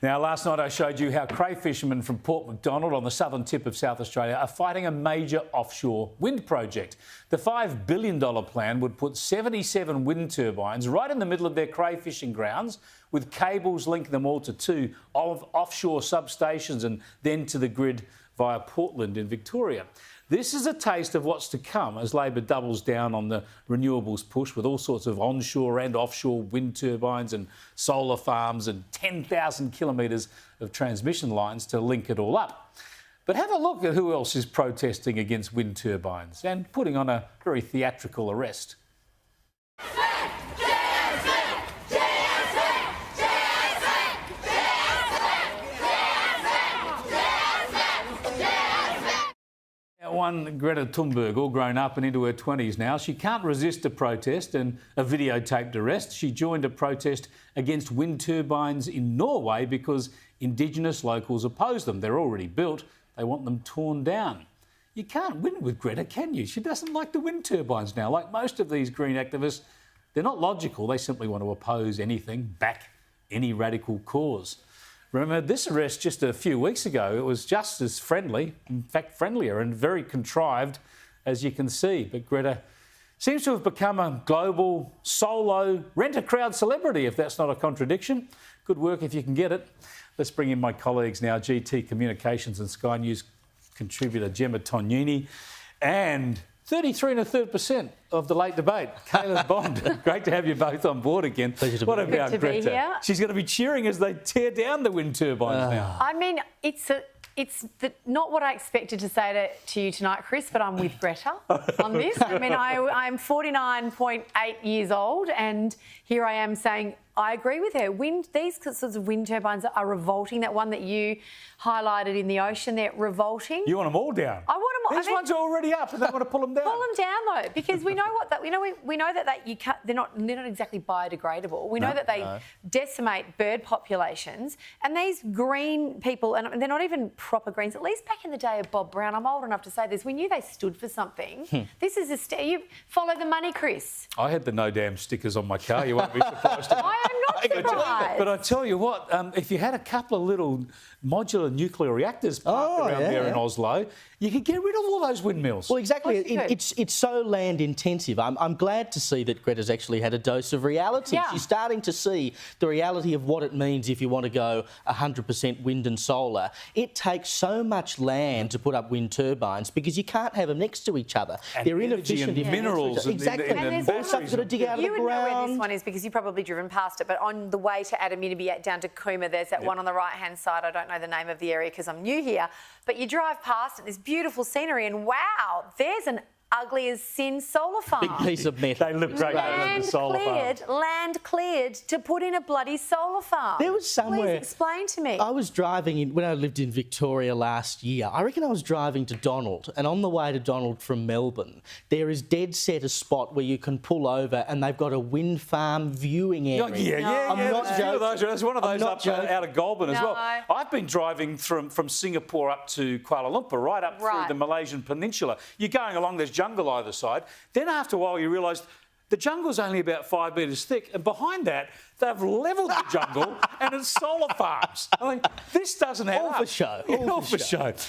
Now, last night I showed you how crayfish fishermen from Port Macdonald on the southern tip of South Australia are fighting a major offshore wind project. The $5 billion plan would put 77 wind turbines right in the middle of their crayfishing fishing grounds, with cables linking them all to two offshore substations and then to the grid via Portland in Victoria. This is a taste of what's to come as Labor doubles down on the renewables push with all sorts of onshore and offshore wind turbines and solar farms and 10,000 kilometres of transmission lines to link it all up. But have a look at who else is protesting against wind turbines and putting on a very theatrical arrest. One Greta Thunberg, all grown up and into her 20s now, she can't resist a protest and a videotaped arrest. She joined a protest against wind turbines in Norway because Indigenous locals oppose them. They're already built. They want them torn down. You can't win with Greta, can you? She doesn't like the wind turbines now. Like most of these green activists, they're not logical. They simply want to oppose anything, back any radical cause. Remember this arrest just a few weeks ago. It was just as friendly, in fact friendlier and very contrived, as you can see. But Greta seems to have become a global solo rent-a-crowd celebrity, if that's not a contradiction. Good work if you can get it. Let's bring in my colleagues now, GT Communications and Sky News contributor Gemma Tognini and 33 1/3% of the late debate, Kayla Bond. Great to have you both on board again. Pleasure to what be about here. Greta? She's going to be cheering as they tear down the wind turbines now. I mean, it's not what I expected to say to you tonight, Chris, but I'm with Greta on this. I mean, I'm 49.8 years old and here I am saying I agree with her. These sorts of wind turbines are revolting. That one that you highlighted in the ocean, they're revolting. You want them all down? I want them all. These ones are already up and they want to pull them down. Pull them down though, because we know we know that you can't. They're not exactly biodegradable. We know that they decimate bird populations, and these green people, and they're not even proper greens. At least back in the day of Bob Brown, I'm old enough to say this. We knew they stood for something. This is you follow the money, Chris. I had the no damn stickers on my car. You won't be surprised. I am not surprised. But I tell you what, if you had a couple of little modular nuclear reactors parked around there in Oslo, you could get rid of all those windmills. Well, exactly. It's so land intensive. I'm glad to see that Greta's actually had a dose of reality. Yeah. She's starting to see the reality of what it means if you want to go 100% wind and solar. It takes so much land to put up wind turbines because you can't have them next to each other. And they're inefficient. And minerals. Exactly. And there's stuff got to dig out of the ground. You would know where this one is because you've probably driven past it, but on the way to Adaminaby down to Cooma, there's that one on the right-hand side. I don't know the name of the area because I'm new here, but you drive past it, this beautiful scenery, and wow, there's an ugly as sin solar farm. Big piece of metal. They look great. Land cleared to put in a bloody solar farm. There was somewhere. Please explain to me. I was driving when I lived in Victoria last year. I reckon I was driving to Donald, and on the way to Donald from Melbourne, there is dead set a spot where you can pull over, and they've got a wind farm viewing area. I'm not joking. There's one of those up out of Goulburn as well. I've been driving from Singapore up to Kuala Lumpur, right up through the Malaysian Peninsula. You're going along, there's jungle either side. Then after a while you realise the jungle's only about 5 metres thick, and behind that they've levelled the jungle and it's solar farms. I mean, this doesn't add up. All for show. All for show.